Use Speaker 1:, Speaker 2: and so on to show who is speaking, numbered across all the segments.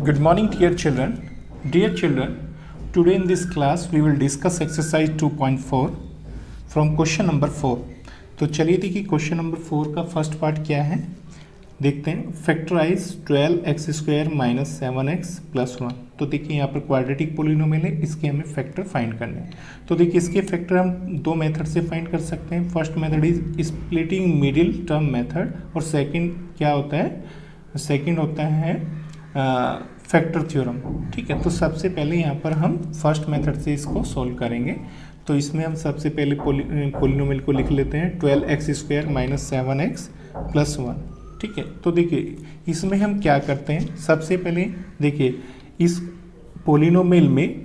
Speaker 1: Good morning, dear children. Dear children, today in this class we will discuss exercise 2.4 from question number 4. तो चलिए देखिए question number 4 का first part क्या है देखते हैं. Factorise 12x² minus 7x plus 1. तो देखिए यहाँ पर क्वाड्रेटिक पोलिनोमियल है, इसके हमें फैक्टर फाइंड करने हैं. तो देखिए इसके फैक्टर हम दो मेथड से फाइंड कर सकते हैं. First method is splitting middle term method और सेकंड क्या होता है, सेकंड होता है फैक्टर थ्योरम. ठीक है, तो सबसे पहले यहाँ पर हम फर्स्ट मेथड से इसको सॉल्व करेंगे. तो इसमें हम सबसे पहले पोलिनोमियल को लिख लेते हैं 12x² माइनस 7x प्लस 1. ठीक है, तो देखिए इसमें हम क्या करते हैं, सबसे पहले देखिए इस पोलिनोमियल में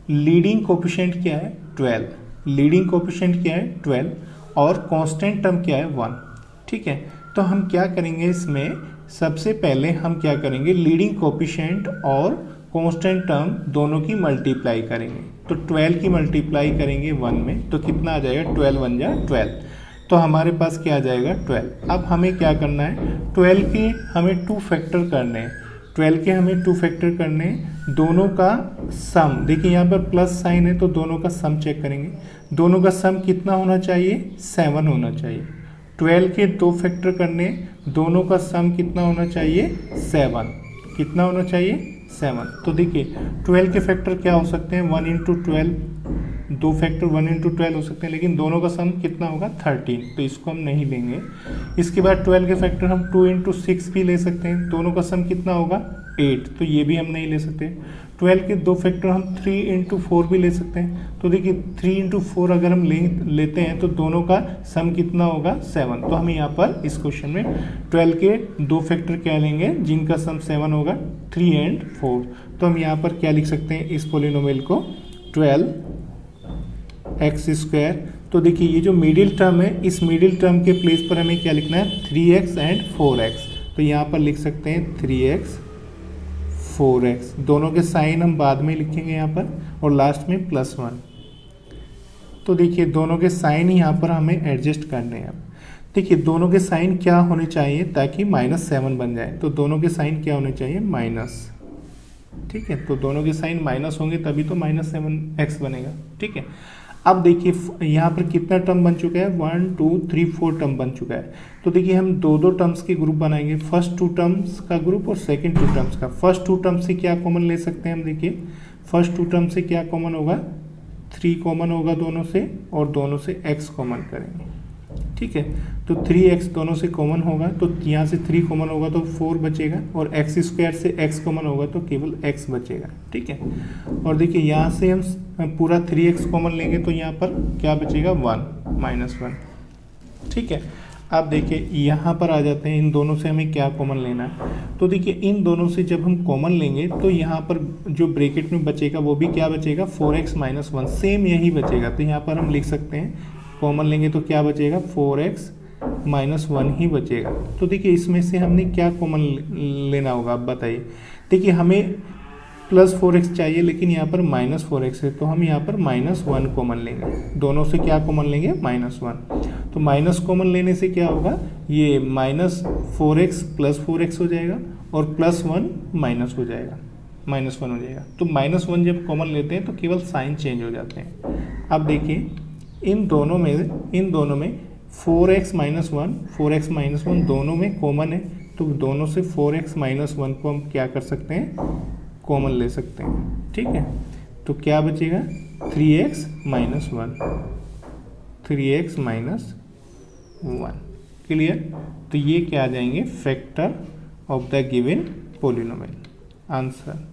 Speaker 1: लीडिंग कोफिशिएंट क्या है 12, लीडिंग कोफिशिएंट क्या है 12 और कांस्टेंट टर्म क्या है 1. ठीक है, तो हम क्या करेंगे इसमें, सबसे पहले हम क्या करेंगे लीडिंग कोफिशिएंट और कांस्टेंट टर्म दोनों की मल्टीप्लाई करेंगे. तो 12 की मल्टीप्लाई करेंगे 1 में तो कितना आ जाएगा, 12 1 जा 12. तो हमारे पास क्या आ जाएगा 12. अब हमें क्या करना है, 12 के हमें 2 फैक्टर करने हैं. 12 के हमें 2 फैक्टर करने हैं, दोनों का सम देखिए यहाँ पर प्लस साइन है तो दोनों का सम चेक करेंगे. दोनों का सम कितना होना चाहिए, 7 होना चाहिए. 12 के 2 फैक्टर करने, दोनों का सम कितना होना चाहिए 7. कितना होना चाहिए 7. तो देखिए 12 के फैक्टर क्या हो सकते हैं 1 इंटू 12, दो फैक्टर 1 इंटू 12 हो सकते हैं, लेकिन दोनों का सम कितना होगा 13, तो इसको हम नहीं लेंगे. इसके बाद 12 के फैक्टर हम 2 इंटू 6 भी ले सकते हैं, दोनों का सम कितना होगा 8, तो ये भी हम नहीं ले सकते. 12 के 2 फैक्टर हम 3 इंटू 4 भी ले सकते हैं. तो देखिए 3 इंटू 4 अगर हम लेते हैं तो दोनों का सम कितना होगा 7. तो हम यहाँ पर इस क्वेश्चन में 12 के 2 फैक्टर क्या लेंगे जिनका सम 7 होगा, 3 एंड 4. तो हम यहाँ पर क्या लिख सकते हैं इस पोलिनोमियल को 12x². तो देखिए ये जो मिडिल टर्म है, इस मिडिल टर्म के प्लेस पर हमें क्या लिखना है 3x एंड 4x. तो यहाँ पर लिख सकते हैं 3x 4x. दोनों के साइन हम बाद में लिखेंगे यहाँ पर, और लास्ट में प्लस 1. तो देखिए दोनों के साइन यहाँ पर हमें एडजस्ट करने हैं. देखिए दोनों के साइन क्या होने चाहिए ताकि -7 बन जाए. तो दोनों के साइन क्या होने चाहिए माइनस. ठीक है, तो दोनों के साइन माइनस होंगे तभी तो -7x बनेगा. ठीक है, अब देखिए यहाँ पर कितना टर्म बन चुका है 1 2 3 4 टर्म बन चुका है. तो देखिए हम दो टर्म्स के ग्रुप बनाएंगे, फर्स्ट 2 टर्म्स का ग्रुप और सेकंड 2 टर्म्स का. फर्स्ट 2 टर्म्स से क्या कॉमन ले सकते हैं हम, देखिए फर्स्ट 2 टर्म से क्या कॉमन होगा 3 कॉमन होगा दोनों से, और दोनों से x कॉमन करेंगे. ठीक है, तो 3x दोनों से कॉमन होगा तो यहाँ से 3 कॉमन होगा तो 4 बचेगा, और x² से x कॉमन होगा तो केवल x बचेगा. ठीक है, और देखिए यहाँ से हम पूरा 3x कॉमन लेंगे तो यहाँ पर क्या बचेगा 1 -1. ठीक है, अब देखिए यहाँ पर आ जाते हैं, इन दोनों से हमें क्या कॉमन लेना है. तो देखिए इन दोनों से जब हम कॉमन लेंगे तो यहाँ पर जो ब्रैकेट में बचेगा वो भी क्या बचेगा 4x - 1, सेम यही बचेगा. तो यहाँ पर हम लिख सकते हैं कॉमन लेंगे तो क्या बचेगा 4x - 1 ही बचेगा. तो देखिए इसमें से हमने क्या कॉमन लेना होगा आप बताइए. देखिए हमें +4x चाहिए लेकिन यहाँ पर -4x है, तो हम यहाँ पर -1 कॉमन लेंगे. दोनों से क्या कॉमन लेंगे -1. तो माइनस कॉमन लेने से क्या होगा, ये -4x + 4x हो जाएगा और +1 माइनस हो जाएगा, -1 हो जाएगा. तो -1 जब कॉमन लेते हैं तो केवल साइन चेंज हो जाते हैं. अब देखिए इन दोनों में 4x - 1 4x - 1 दोनों में कॉमन है, तो दोनों से 4x - 1 को हम क्या कर सकते हैं कॉमन ले सकते हैं. ठीक है, तो क्या बचेगा 3x - 1 3x - 1. क्लियर. तो ये क्या आ जाएंगे factor of the given polynomial. Answer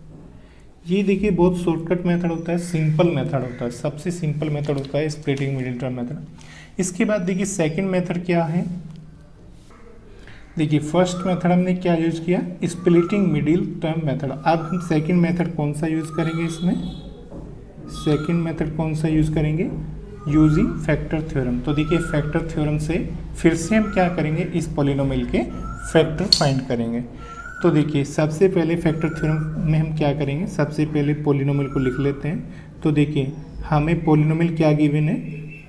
Speaker 1: ये देखिए बहुत शॉर्टकट मेथड होता है, सिंपल मेथड होता है, सबसे सिंपल मेथड होता है स्प्लिटिंग मिडिल टर्म मेथड. इसके बाद देखिए सेकंड मेथड क्या है. देखिए फर्स्ट मेथड हमने क्या यूज किया स्प्लिटिंग मिडिल टर्म मेथड. अब हम सेकंड मेथड कौन सा यूज करेंगे, इसमें सेकंड मेथड कौन सा यूज करेंगे यूजिंग फैक्टर थ्योरम. तो देखिए फैक्टर थ्योरम से फिर से हम क्या करेंगे इस पोलिनोमियल के फैक्टर फाइंड करेंगे. तो देखिए सबसे पहले फैक्टर थ्योरम में हम क्या करेंगे, सबसे पहले पोलिनोमियल को लिख लेते हैं. तो देखिए हमें पोलिनोमियल क्या गिवन है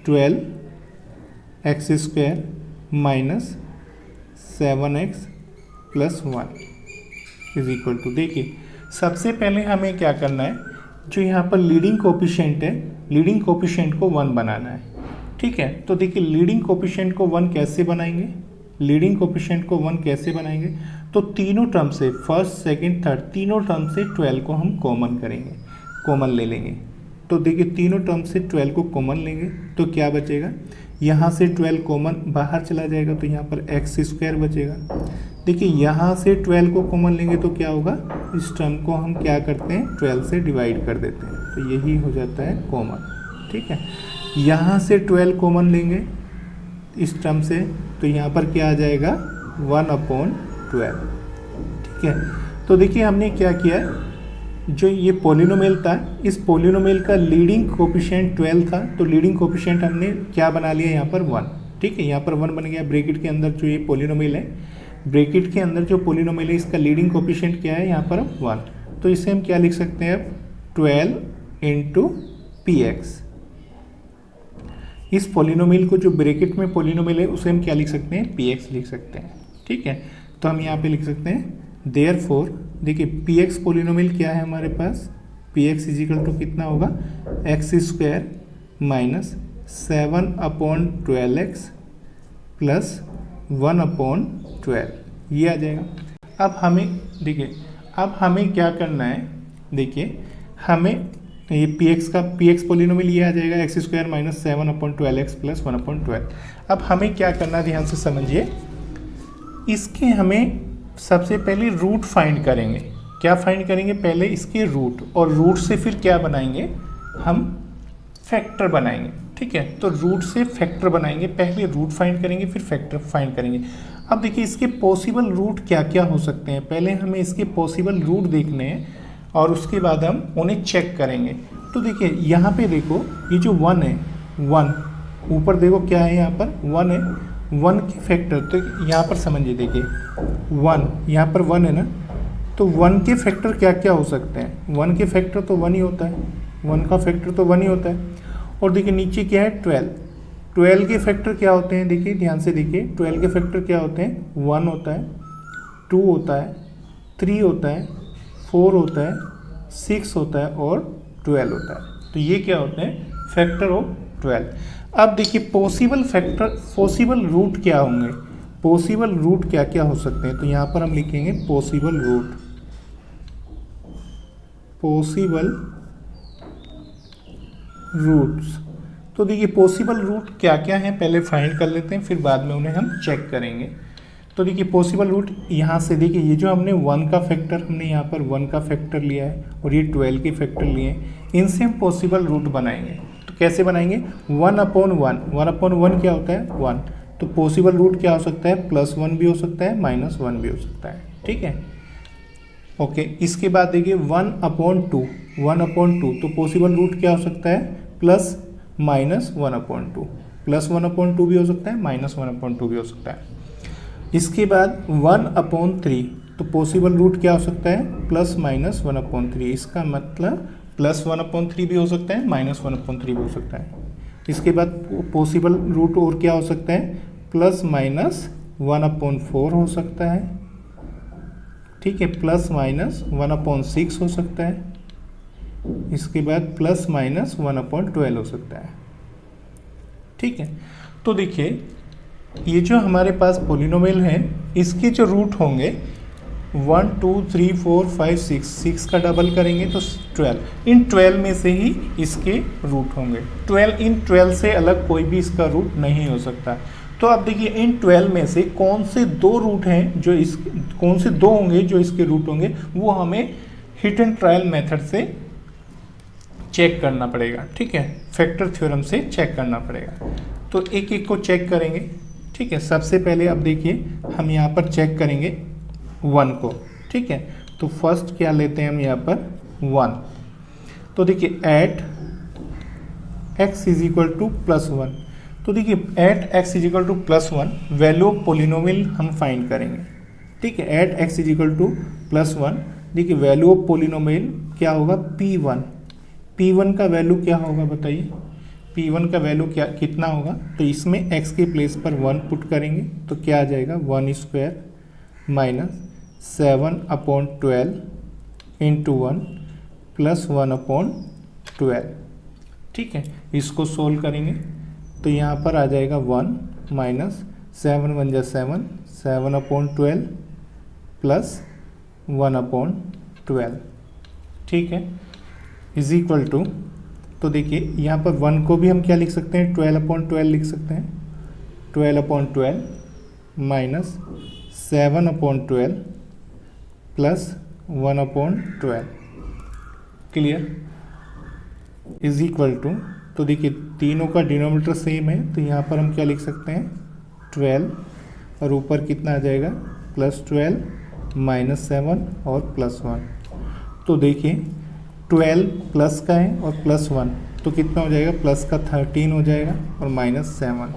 Speaker 1: 12x² minus 7x + 1 is equal to. देखिए सबसे पहले हमें क्या करना है, जो यहाँ पर लीडिंग कोफिशिएंट है, लीडिंग कोफिशिएंट को 1 बनाना है। ठीक है, तो देखिए लीडिंग कोफिशिएंट को 1 कैसे बनाएंगे, लीडिंग कोफिशिएंट को 1 कैसे बनाएंगे, तो तीनों टर्म से, फर्स्ट सेकंड थर्ड तीनों टर्म से 12 को हम कॉमन करेंगे, कॉमन ले लेंगे। तो देखिए तीनों टर्म से 12 को कॉमन लेंगे तो क्या बचेगा, यहाँ से 12 कॉमन बाहर चला जाएगा तो यहाँ पर x² बचेगा। देखिए यहाँ से 12 को कॉमन लेंगे तो क्या होगा, इस टर्म को हम क्या करते हैं 12 से डिवाइड कर देते हैं, तो यही हो जाता है कॉमन। ठीक है, यहाँ से 12 कॉमन लेंगे इस टर्म से तो यहाँ पर क्या आ जाएगा 1/12। ठीक है, तो देखिए हमने क्या किया, जो ये पोलिनोमियल था, इस पोलिनोमियल का लीडिंग कोफिशिएंट 12 था, तो लीडिंग कोफिशिएंट हमने क्या बना लिया यहाँ पर 1। ठीक है, यहाँ पर 1 बन गया। ब्रैकेट के अंदर जो ये पोलिनोमियल है, ब्रैकेट के अंदर जो पोलिनोमियल है इसका लीडिंग कोफिशिएंट क्या है यहाँ पर 1, तो इसे हम क्या लिख सकते हैं 12 × px। इस पोलिनोमियल को जो ब्रैकेट में पोलिनोमियल है उसे हम क्या लिख सकते हैं px लिख सकते हैं। ठीक है, तो हम यहाँ पे लिख सकते हैं देयरफॉर, देखिए px पोलिनोमियल क्या है हमारे पास, px = कितना होगा x² - 7/12x + 1/12, ये आ जाएगा। अब हमें देखिए, अब हमें क्या करना है, देखिए हमें ये px पोलिनोमियल ये आ जाएगा x² - 7/12x + 1/12। अब हमें क्या करना, ध्यान से समझिए, इसके हमें सबसे पहले रूट फाइंड करेंगे। क्या फाइंड करेंगे, पहले इसके रूट, और रूट से फिर क्या बनाएंगे, हम फैक्टर बनाएंगे। ठीक है, तो रूट से फैक्टर बनाएंगे, पहले रूट फाइंड करेंगे फिर फैक्टर फाइंड करेंगे। अब देखिए इसके पॉसिबल रूट क्या क्या हो सकते हैं, पहले हमें इसके पॉसिबल रूट देखने हैं और उसके बाद हम उन्हें चेक करेंगे। तो देखिए यहाँ पे देखो, ये जो 1 है, 1 ऊपर देखो क्या है, यहाँ पर 1 है, 1 के फैक्टर, तो यहाँ पर समझिए, देखिए 1 यहाँ पर 1 है ना, तो 1 के फैक्टर क्या क्या हो सकते हैं, 1 के फैक्टर तो 1 ही होता है, 1 का फैक्टर तो 1 ही होता है। और देखिए नीचे क्या है 12 के फैक्टर क्या होते हैं, देखिए ध्यान से देखिए 12 के फैक्टर क्या होते हैं, 1 होता है, 2 होता है, 3 होता है, 4 होता है, 6 होता है और 12 होता है। तो ये क्या होते हैं फैक्टर ऑफ 12। अब देखिए पॉसिबल फैक्टर, पॉसिबल रूट क्या होंगे, पॉसिबल रूट क्या क्या हो सकते हैं, तो यहाँ पर हम लिखेंगे पॉसिबल रूट, पॉसिबल रूट्स। तो देखिए पॉसिबल रूट क्या क्या हैं पहले फाइंड कर लेते हैं, फिर बाद में उन्हें हम चेक करेंगे। तो देखिए पॉसिबल रूट यहाँ से, देखिए ये जो हमने 1 का फैक्टर, हमने यहाँ पर 1 का फैक्टर लिया है और ये 12 के फैक्टर लिए हैं, इनसे हम पॉसिबल रूट बनाएंगे। तो कैसे बनाएंगे, 1/1, 1/1 क्या होता है 1, तो पॉसिबल रूट क्या हो सकता है, +1 भी हो सकता है, -1 भी हो सकता है। ठीक है, ओके। इसके बाद देखिए 1/2, 1/2, तो पॉसिबल रूट क्या हो सकता है, +-1/2, +1/2 भी हो सकता है, -1/2 भी हो सकता है। इसके बाद 1/3, तो पॉसिबल रूट क्या हो सकता है, +-1/3, इसका मतलब +1/3 भी हो सकता है, -1/3 भी हो सकता है। इसके बाद पॉसिबल रूट और क्या हो सकता है, +-1/4 हो सकता है। ठीक है, +-1/6 हो सकता है। इसके बाद +-1/12 हो सकता है। ठीक है, तो देखिए ये जो हमारे पास पोलिनोमियल है, इसके जो रूट होंगे 1 2 3 4 5 6 का डबल करेंगे तो 12, इन 12 में से ही इसके रूट होंगे। 12 इन 12 से अलग कोई भी इसका रूट नहीं हो सकता। तो अब देखिए इन 12 में से कौन से 2 रूट हैं जो कौन से 2 होंगे जो इसके रूट होंगे, वो हमें हिट एंड ट्रायल मेथड से चेक करना पड़ेगा। ठीक है, फैक्टर थ्योरम से चेक करना पड़ेगा। तो एक एक को चेक करेंगे। ठीक है, सबसे पहले अब देखिए हम यहाँ पर चेक करेंगे 1 को। ठीक है, तो फर्स्ट क्या लेते हैं हम यहाँ पर 1। तो देखिए एट x = +1, तो देखिए at x = +1 value of polynomial हम फाइंड करेंगे। ठीक है, एट x = +1, देखिए वैल्यू ऑफ पोलिनोमियल क्या होगा, p1। p1 का वैल्यू क्या होगा बताइए, p1 का वैल्यू क्या कितना होगा, तो इसमें x के प्लेस पर 1 पुट करेंगे तो क्या आ जाएगा 1² - 7/12 इंटू 1 प्लस 1/12। ठीक है, इसको सोल्व करेंगे तो यहाँ पर आ जाएगा 1 माइनस 7 1 जा 7, 7/12 प्लस 1/12। ठीक है, इज इक्वल टू, तो देखिए यहाँ पर 1 को भी हम क्या लिख सकते हैं, 12/12 लिख सकते हैं। 12/12 minus 7/12 plus 1/12। Clear, is equal to, तो देखिए तीनों का डिनोमिनेटर सेम है तो यहाँ पर हम क्या लिख सकते हैं 12, और ऊपर कितना आ जाएगा +12 माइनस 7 और +1। तो देखिए 12 प्लस का है और +1 तो कितना हो जाएगा, प्लस का 13 हो जाएगा और -7।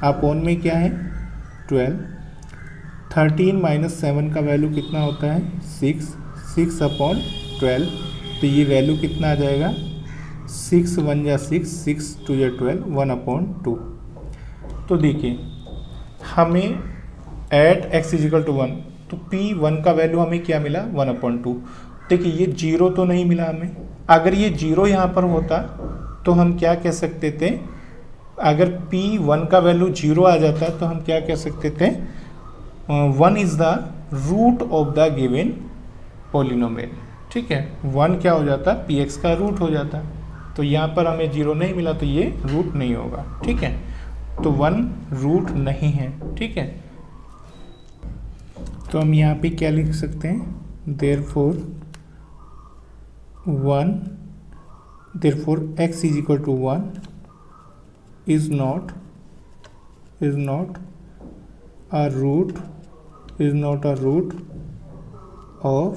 Speaker 1: अपॉन में क्या है 12, 13 माइनस 7 का वैल्यू कितना होता है 6, 6/12। तो ये वैल्यू कितना आ जाएगा 6 1 जा 6, 6 2 जा 12, 1/2। तो देखिए हमें एट x = 1, तो P1 का वैल्यू हमें क्या मिला 1/2। देखिए ये 0 तो नहीं मिला हमें, अगर ये 0 यहाँ पर होता तो हम क्या कह सकते थे, अगर P1 का वैल्यू 0 आ जाता तो हम क्या कह सकते थे 1 is the root of the given polynomial. ठीक है, 1 क्या हो जाता Px का रूट हो जाता, तो यहाँ पर हमें 0 नहीं मिला तो ये रूट नहीं होगा। ठीक है, तो 1 रूट नहीं है। ठीक है, तो हम यहाँ पे क्या लिख सकते हैं, therefore x = 1 is not a root of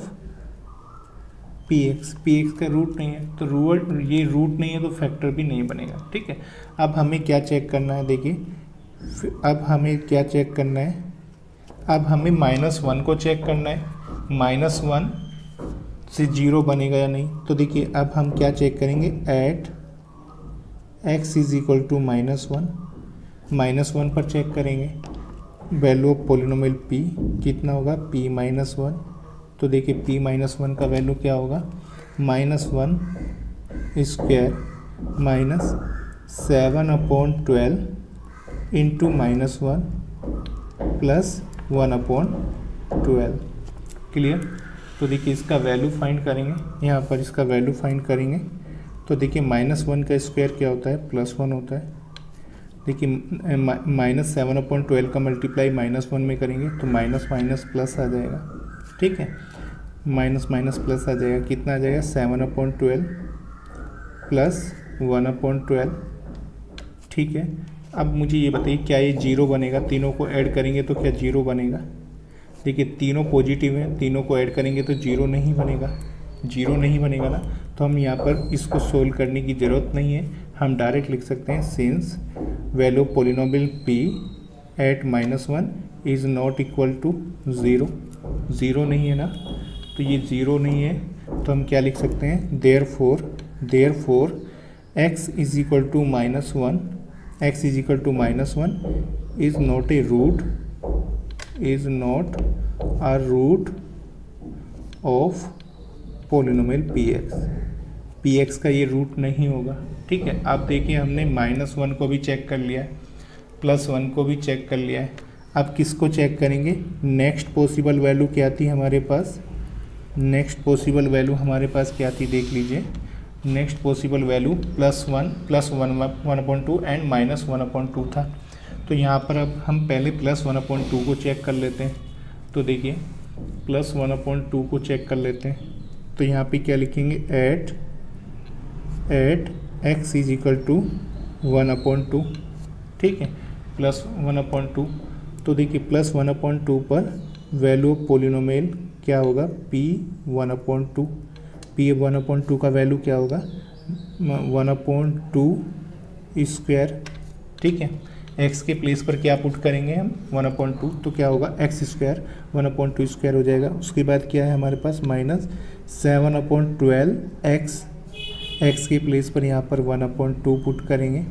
Speaker 1: px का रूट नहीं है, तो ये रूट नहीं है तो फैक्टर भी नहीं बनेगा। ठीक है, अब हमें क्या चेक करना है, देखिए अब हमें क्या चेक करना है, अब हमें -1 को चेक करना है, -1 से 0 बनेगा या नहीं। तो देखिए अब हम क्या चेक करेंगे, एट x = -1 पर चेक करेंगे वैल्यू ऑफ पॉलिनोमियल p कितना होगा p-1। तो देखिए p-1 का वैल्यू क्या होगा, -1 square minus 7/12 into -1 plus 1/12। Clear, तो देखिए इसका वैल्यू फाइंड करेंगे, यहाँ पर इसका वैल्यू फाइंड करेंगे तो देखिए -1 का स्क्वायर क्या होता है +1 होता है। देखिए -7/12 का मल्टीप्लाई -1 में करेंगे तो माइनस माइनस प्लस आ जाएगा। ठीक है, माइनस माइनस प्लस आ जाएगा, कितना आ जाएगा 7/12 प्लस 1/12। ठीक है, अब मुझे ये बताइए क्या ये 0 बनेगा, तीनों को ऐड करेंगे तो क्या 0 बनेगा। देखिए तीनों पॉजिटिव हैं, तीनों को ऐड करेंगे तो 0 नहीं बनेगा, 0 नहीं बनेगा ना। तो हम यहाँ पर इसको सोल्व करने की ज़रूरत नहीं है, हम डायरेक्ट लिख सकते हैं since value polynomial p at -1 is not equal to 0, 0 नहीं है ना, तो ये 0 नहीं है तो हम क्या लिख सकते हैं, therefore x = -1, x = -1 is not a root of polynomial px का ये रूट नहीं होगा। ठीक है, आप देखिए हमने -1 को भी चेक कर लिया है, +1 को भी चेक कर लिया है, अब किसको चेक करेंगे, नेक्स्ट पॉसिबल वैल्यू क्या थी हमारे पास, नेक्स्ट पॉसिबल वैल्यू हमारे पास क्या थी देख लीजिए, नेक्स्ट पॉसिबल वैल्यू +1 + 1/2 एंड -1/2 था। तो यहाँ पर अब हम पहले +1/2 को चेक कर लेते हैं। तो देखिए +1/2 को चेक कर लेते हैं, तो यहाँ पे क्या लिखेंगे, एट x = 1/2। ठीक है, +1/2। तो देखिए +1/2 पर वैल्यू ऑफ पॉलिनोमियल क्या होगा, p1/2। p1/2 का वैल्यू क्या होगा 1/2 स्क्वायर। ठीक है, x के प्लेस पर क्या पुट करेंगे हम 1/2, तो क्या होगा x स्क्वायर 1/2 स्क्वायर हो जाएगा। उसके बाद क्या है हमारे पास -7/12 x के प्लेस पर यहाँ पर 1/2 पुट करेंगे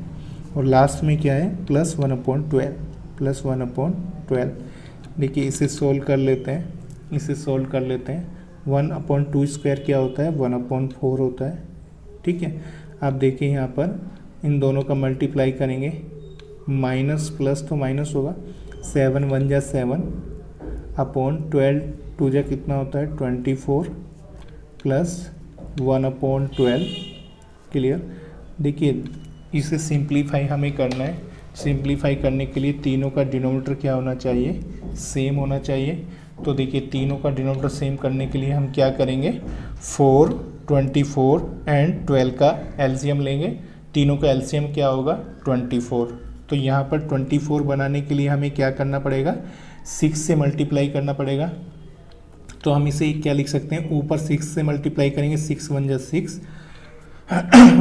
Speaker 1: और लास्ट में क्या है +1/12। देखिए इसे सोल्व कर लेते हैं, 1/2 स्क्वायर क्या होता है 1/4 होता है। ठीक है, आप देखिए यहाँ पर इन दोनों का मल्टीप्लाई करेंगे, माइनस प्लस तो माइनस होगा, 7 1 जा 7 अपॉन 12 2 जा कितना होता है 24 प्लस 1/12। क्लियर। देखिए इसे सिंप्लीफाई हमें करना है। सिंप्लीफाई करने के लिए तीनों का डिनोमिनेटर क्या होना चाहिए, सेम होना चाहिए। तो देखिए तीनों का डिनोमिनेटर सेम करने के लिए हम क्या करेंगे, 4 24 एंड 12 का एलसीएम लेंगे। तीनों का एलसीएम क्या होगा 24। तो यहाँ पर 24 बनाने के लिए हमें क्या करना पड़ेगा, 6 से मल्टीप्लाई करना पड़ेगा। तो हम इसे क्या लिख सकते हैं, ऊपर 6 से मल्टीप्लाई करेंगे 6 1 जा 6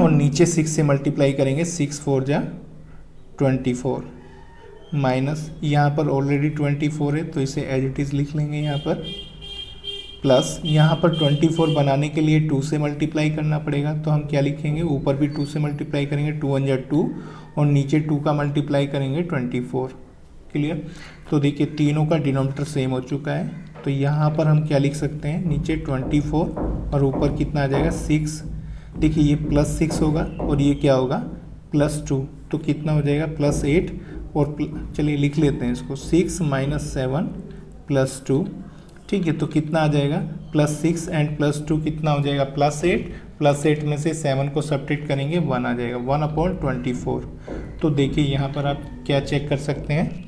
Speaker 1: और नीचे 6 से मल्टीप्लाई करेंगे 6 4 जा 24 माइनस यहाँ पर ऑलरेडी 24 है तो इसे एज इट इज़ लिख लेंगे यहाँ पर, प्लस यहाँ पर 24 बनाने के लिए 2 से मल्टीप्लाई करना पड़ेगा। तो हम क्या लिखेंगे, ऊपर भी 2 से मल्टीप्लाई करेंगे 2 1 जा 2 और नीचे 2 का मल्टीप्लाई करेंगे 24। क्लियर। तो देखिए तीनों का डिनोमिनेटर सेम हो चुका है। तो यहाँ पर हम क्या लिख सकते हैं, नीचे 24 और ऊपर कितना आ जाएगा 6। देखिए ये +6 होगा और ये क्या होगा +2, तो कितना हो जाएगा +8 और चलिए लिख लेते हैं इसको, 6 - 7 +2। ठीक है, तो कितना आ जाएगा +6 एंड +2 कितना हो जाएगा +8। +8 में से 7 को सब्ट्रैक्ट करेंगे 1 आ जाएगा, 1/24। तो देखिए यहाँ पर आप क्या चेक कर सकते हैं,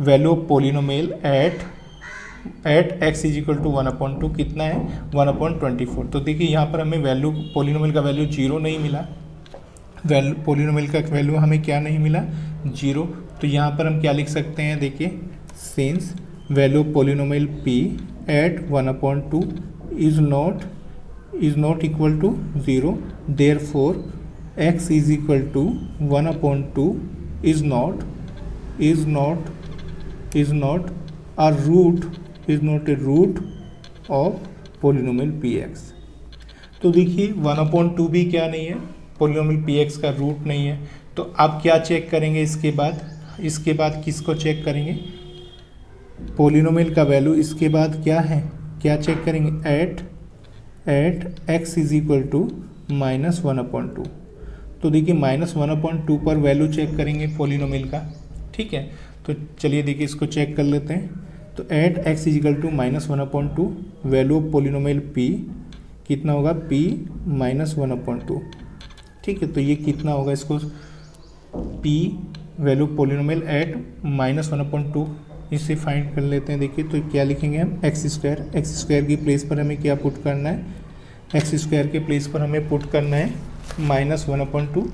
Speaker 1: value of polynomial at x is equal to 1/2 कितना है 1/24। तो देखिए यहाँ पर हमें वैल्यू पोलिनोमियल का वैल्यू 0 नहीं मिला, पोलिनोमियल का वैल्यू हमें क्या नहीं मिला 0। तो यहाँ पर हम क्या लिख सकते हैं, देखिए since value of polynomial p at 1/2 is not equal to 0, therefore x is equal to 1/2 is not a root of polynomial px। तो देखिए 1/2 भी क्या नहीं है, पोलिनोमियल px का रूट नहीं है। तो आप क्या चेक करेंगे इसके बाद किसको चेक करेंगे, पोलिनोमियल का वैल्यू। इसके बाद क्या है, क्या चेक करेंगे, at x is equal to -1/2। तो देखिए -1/2 पर वैल्यू चेक करेंगे पोलिनोमियल का। ठीक है, तो चलिए देखिए इसको चेक कर लेते हैं। तो at x is equal to -1/2 value of polynomial p कितना होगा p -1/2। ठीक है, तो ये कितना होगा, इसको p value of polynomial at -1/2 इसे फाइंड कर लेते हैं। देखिए तो क्या लिखेंगे हम, एक्स स्क्वायर की प्लेस पर हमें क्या पुट करना है, एक्स स्क्वायर के प्लेस पर हमें पुट करना है -1/2।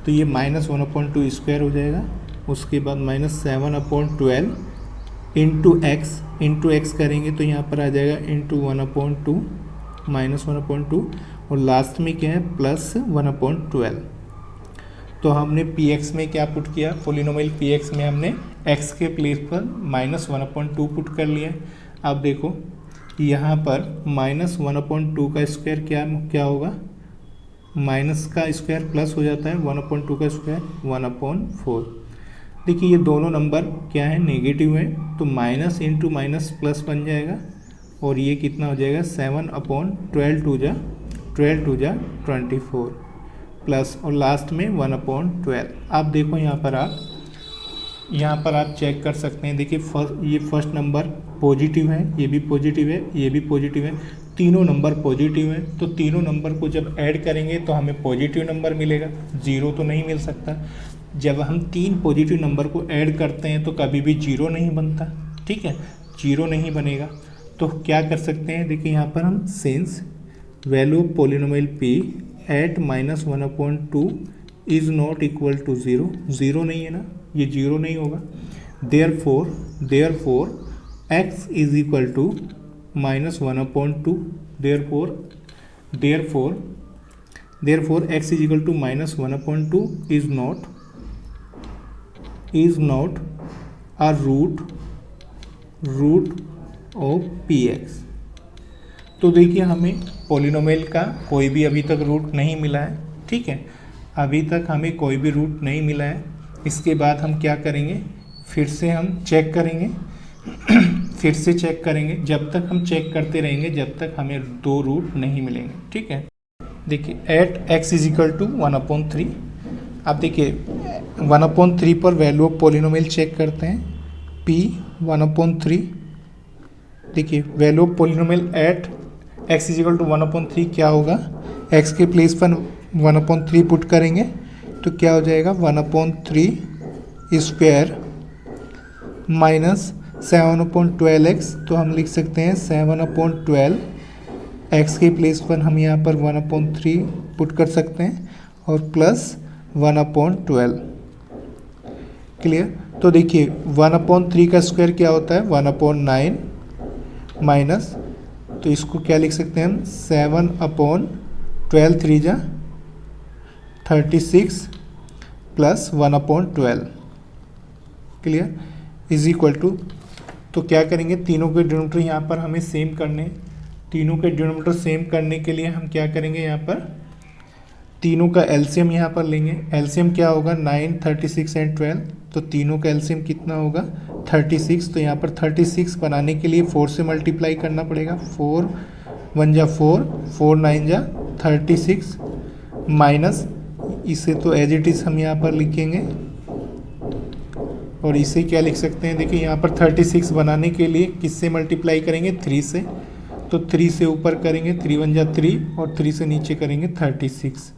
Speaker 1: तो ये -1/2 स्क्वायर हो जाएगा। उसके बाद -7/12 इंटू एक्स करेंगे तो यहाँ पर आ जाएगा इंटू 1/2 -1/2 और लास्ट में क्या है +1/12। तो हमने px में क्या पुट किया, पोलिनोमियल px में हमने x के प्लेस पर -1/2 पुट कर लिया। अब देखो यहाँ पर -1/2 का स्क्वायर क्या होगा, माइनस का स्क्वायर प्लस हो जाता है, 1/2 का स्क्वायर 1/4। देखिए ये दोनों नंबर क्या है, नेगेटिव है, तो माइनस इंटू माइनस प्लस बन जाएगा और ये कितना हो जाएगा 7/12 2 जा 24 प्लस और लास्ट में 1/12। आप देखो यहाँ पर आप चेक कर सकते हैं। देखिए ये फर्स्ट नंबर पॉजिटिव है, ये भी पॉजिटिव है, ये भी पॉजिटिव है, तीनों नंबर पॉजिटिव है। तो तीनों नंबर को जब ऐड करेंगे तो हमें पॉजिटिव नंबर मिलेगा, जीरो तो नहीं मिल सकता। जब हम 3 पॉजिटिव नंबर को ऐड करते हैं तो कभी भी जीरो नहीं बनता। ठीक है, जीरो नहीं बनेगा। तो क्या कर सकते हैं, देखिए यहाँ पर हम since value of polynomial p at -1/2 is not equal to 0, zero नहीं है ना, ये जीरो नहीं होगा। Therefore x is equal to -1/2, therefore x is equal to -1/2 is not a root of px। तो देखिए हमें पोलिनोमियल का कोई भी अभी तक रूट नहीं मिला है। ठीक है, अभी तक हमें कोई भी रूट नहीं मिला है। इसके बाद हम क्या करेंगे, फिर से हम चेक करेंगे फिर से चेक करेंगे। जब तक हम चेक करते रहेंगे जब तक हमें दो रूट नहीं मिलेंगे। ठीक है, देखिए at x is equal to 1/3। अब देखिए 1/3 पर वैल्यू ऑफ पॉलिनोमियल चेक करते हैं, p 1/3। देखिए value of polynomial at x is equal to 1/3 क्या होगा, x के प्लेस पर 1/3 पुट करेंगे तो क्या हो जाएगा 1/3 स्क्वायर माइनस 7/12x। तो हम लिख सकते हैं 7/12। x के प्लेस पर हम यहाँ पर 1/3 पुट कर सकते हैं और प्लस 1/12। क्लियर। तो देखिए 1/3 का स्क्वायर क्या होता है 1/9 माइनस, तो इसको क्या लिख सकते हैं हम 7/12 3 जा 36 plus 1/12। Clear, is equal to, तो क्या करेंगे तीनों के डिनोमिनेटर यहाँ पर हमें सेम करने, तीनों के डिनोमिनेटर सेम करने के लिए हम क्या करेंगे यहाँ पर तीनों का एलसीएम यहाँ पर लेंगे। एलसीएम क्या होगा 9, 36 एंड 12, तो तीनों का एलसीएम कितना होगा 36। तो यहाँ पर 36 बनाने के लिए 4 से मल्टीप्लाई करना पड़ेगा, 4 1 जा 4, 4 9 जा 36 माइनस, इसे तो एज इट इज़ हम यहाँ पर लिखेंगे और इसे क्या लिख सकते हैं, देखिए यहाँ पर 36 बनाने के लिए किससे मल्टीप्लाई करेंगे 3 से, तो 3 से ऊपर करेंगे 3 1 जा 3 और 3 से नीचे करेंगे 36।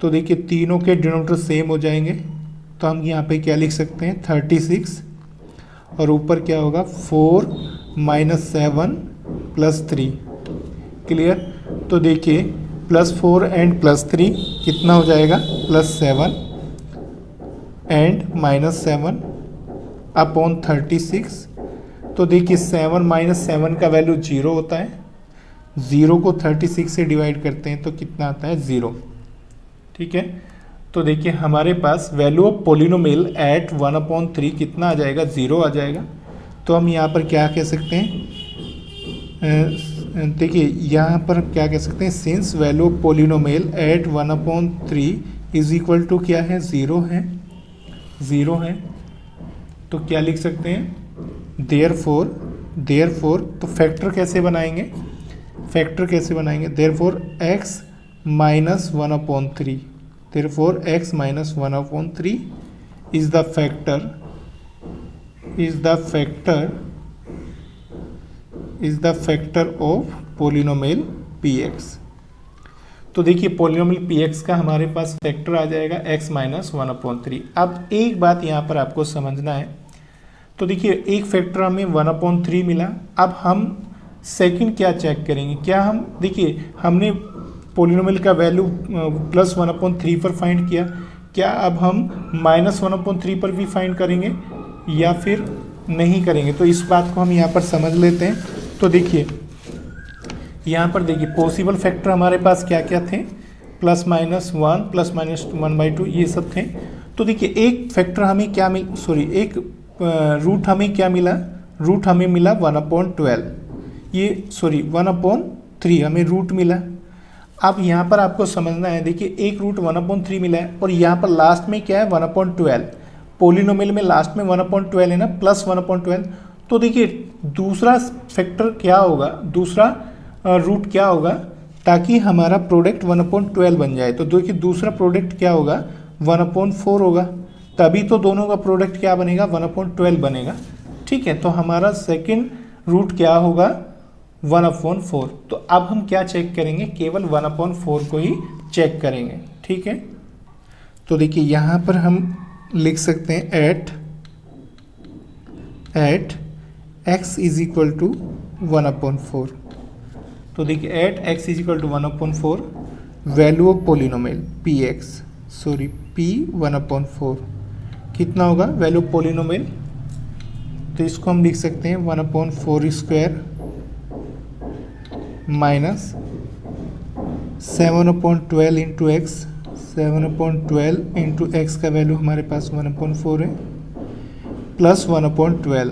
Speaker 1: तो देखिए तीनों के डिनोमिनेटर सेम हो जाएंगे, तो हम यहाँ पे क्या लिख सकते हैं 36 और ऊपर क्या होगा 4 माइनस 7 प्लस 3। क्लियर। तो देखिए +4 एंड +3 कितना हो जाएगा +7 एंड -7 अपॉन 36। तो देखिए 7 माइनस 7 का वैल्यू 0 होता है, 0 को 36 से डिवाइड करते हैं तो कितना आता है 0। ठीक है, तो देखिए हमारे पास वैल्यू ऑफ पॉलिनोमियल एट 1/3 कितना आ जाएगा 0 आ जाएगा। तो हम यहाँ पर क्या कह सकते हैं, देखिए यहाँ पर क्या कह सकते हैं, since value of polynomial at 1/3 is equal to क्या है 0 है, 0 है, तो क्या लिख सकते हैं देयरफॉर। तो फैक्टर कैसे बनाएंगे, फैक्टर कैसे बनाएंगे, therefore x minus 1/3, therefore x minus 1/3 is the factor of polynomial px। तो देखिए पोलिनोमियल px का हमारे पास फैक्टर आ जाएगा x माइनस 1/3। अब एक बात यहाँ पर आपको समझना है, तो देखिए एक फैक्टर हमें 1/3 मिला। अब हम सेकंड क्या चेक करेंगे, क्या हम देखिए हमने पोलिनोमियल का वैल्यू +1/3 पर फाइंड किया, क्या अब हम -1/3 पर भी फाइंड करेंगे या फिर नहीं करेंगे, तो इस बात को हम यहाँ पर समझ लेते हैं। तो देखिए यहाँ पर देखिए पॉसिबल फैक्टर हमारे पास क्या क्या थे, +-1 +-1/2 ये सब थे। तो देखिए एक फैक्टर हमें क्या एक रूट हमें क्या मिला, रूट हमें मिला 1/12, ये 1/3 हमें रूट मिला। अब यहाँ पर आपको समझना है, देखिए एक रूट 1/3 मिला है और यहाँ पर लास्ट में क्या है 1/12, पोलिनोमियल में लास्ट में 1/12 है ना, +1/12। तो देखिए दूसरा फैक्टर क्या होगा, दूसरा रूट क्या होगा ताकि हमारा प्रोडक्ट 1/12 बन जाए। तो देखिए दूसरा प्रोडक्ट क्या होगा 1/4 होगा, तभी तो दोनों का प्रोडक्ट क्या बनेगा 1/12 बनेगा। ठीक है, तो हमारा सेकंड रूट क्या होगा 1/4। तो अब हम क्या चेक करेंगे, केवल 1/4 को ही चेक करेंगे। ठीक है, तो देखिए यहाँ पर हम लिख सकते हैं at x is equal to 1/4। तो देखिए at x is equal to 1/4 value of polynomial p 1/4 कितना होगा वैल्यू ऑफ पोलिनोमियल, तो इसको हम लिख सकते हैं 1/4 square minus 7/12 into x, 7/12 into x का वैल्यू हमारे पास 1/4 है, प्लस 1/12।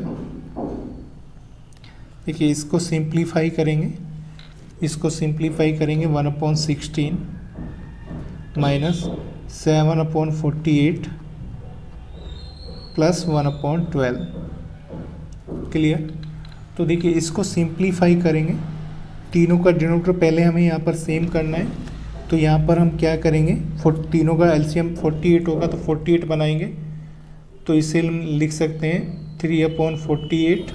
Speaker 1: देखिए इसको सिंप्लीफाई करेंगे, 1/16 माइनस 7/48 प्लस 1/12। क्लियर। तो देखिए इसको सिंप्लीफाई करेंगे, तीनों का डिनोमिनेटर पहले हमें यहाँ पर सेम करना है। तो यहाँ पर हम क्या करेंगे, तीनों का एलसीएम 48 होगा तो 48 बनाएंगे। तो इसे लिख सकते हैं 3/48,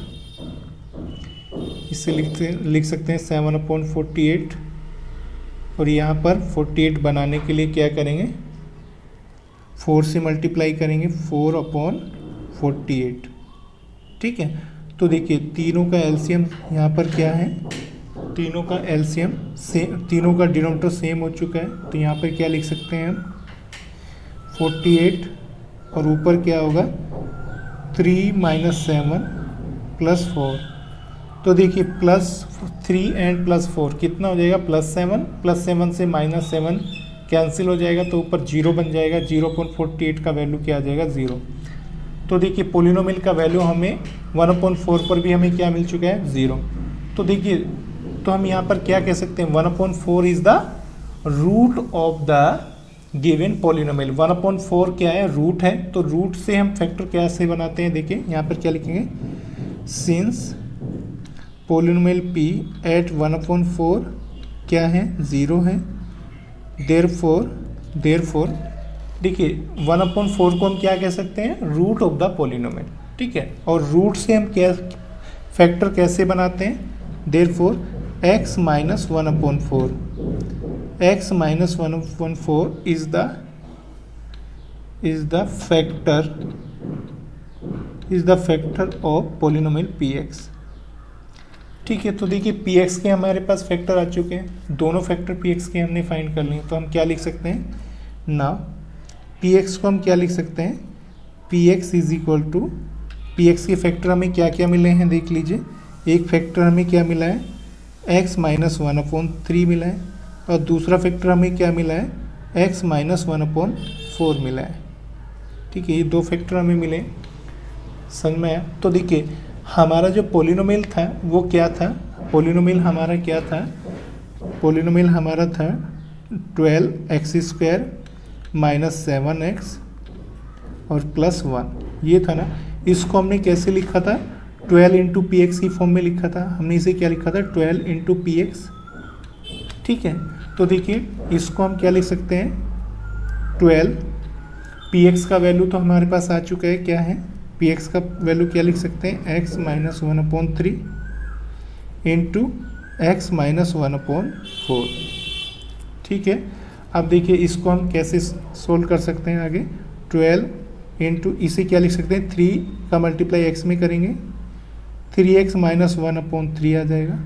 Speaker 1: इससे लिख सकते हैं 7/48। और यहाँ पर 48 बनाने के लिए क्या करेंगे, 4 से मल्टीप्लाई करेंगे, 4/48। ठीक है। तो देखिए तीनों का एलसीएम यहाँ पर क्या है, तीनों का एलसीएम सेम, तीनों का डिनोमिनेटर सेम हो चुका है। तो यहाँ पर क्या लिख सकते हैं हम, 48 और ऊपर क्या होगा 3 - 7 + 4। तो देखिए +3 एंड +4 कितना हो जाएगा, +7, +7 से -7 कैंसिल हो जाएगा तो ऊपर 0 बन जाएगा। 0.48 का वैल्यू क्या आ जाएगा, 0। तो देखिए पोलिनोमियल का वैल्यू हमें 1/4 पर भी हमें क्या मिल चुका है, 0। तो देखिए तो हम यहाँ पर क्या कह सकते हैं, 1/4 is the root of the given polynomial. 1/4 क्या है, रूट है। तो रूट से हम फैक्टर कैसे बनाते हैं, देखिए यहाँ पर क्या लिखेंगे, सिंस पोलिनोमियल p एट 1/4 क्या है, 0 है। देयरफॉर देखिए 1/4 को हम क्या कह सकते हैं, रूट ऑफ द पोलिनोमियल। ठीक है। और रूट से हम क्या फैक्टर कैसे बनाते हैं, therefore x - 1/4, x - 1/4 is the factor of polynomial px। ठीक है। तो देखिए px के हमारे पास फैक्टर आ चुके हैं, दोनों फैक्टर px के हमने फाइंड कर लिए। तो हम क्या लिख सकते हैं ना, px को हम क्या लिख सकते हैं, px is equal to, px के फैक्टर हमें क्या क्या मिले हैं देख लीजिए। एक फैक्टर हमें क्या मिला है, x - 1/3 मिला है, और दूसरा फैक्टर हमें क्या मिला है, x - 1/4 मिला है। ठीक है, ये दो फैक्टर हमें मिले, समझ में आया। तो देखिए हमारा जो पोलिनोमियल था वो क्या था, पोलिनोमियल हमारा क्या था, पोलिनोमियल हमारा था 12x² - 7x और +1, ये था ना। इसको हमने कैसे लिखा था, 12 × px की फॉर्म में लिखा था। हमने इसे क्या लिखा था, 12 × px। ठीक है। तो देखिए इसको हम क्या लिख सकते हैं, 12, px का वैल्यू तो हमारे पास आ चुका है, क्या है px का वैल्यू क्या लिख सकते हैं, x - 1/3 × x - 1/4। ठीक है। अब देखिए इसको हम कैसे सोल्व कर सकते हैं आगे, 12 × इसे क्या लिख सकते हैं, 3 का मल्टीप्लाई x में करेंगे, 3x - 1/3 आ जाएगा।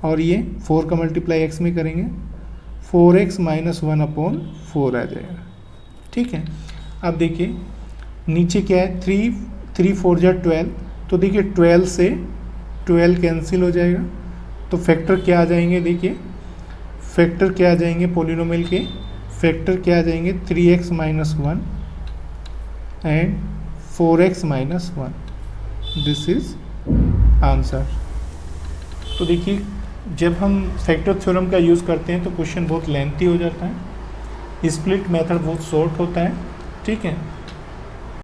Speaker 1: और ये 4 का मल्टीप्लाई x में करेंगे, 4x - 1/4 आ जाएगा। ठीक है। अब देखिए नीचे क्या है, 3 4 = 12। तो देखिए 12 से 12 कैंसिल हो जाएगा। तो फैक्टर क्या आ जाएंगे, देखिए फैक्टर क्या आ जाएंगे, पोलिनोमियल के फैक्टर क्या आ जाएंगे, 3x - 1 and 4x - 1। This is answer. तो देखिए जब हम फैक्टर थ्योरम का यूज़ करते हैं तो क्वेश्चन बहुत लेंथी हो जाता है, स्प्लिट मेथड बहुत शॉर्ट होता है। ठीक है।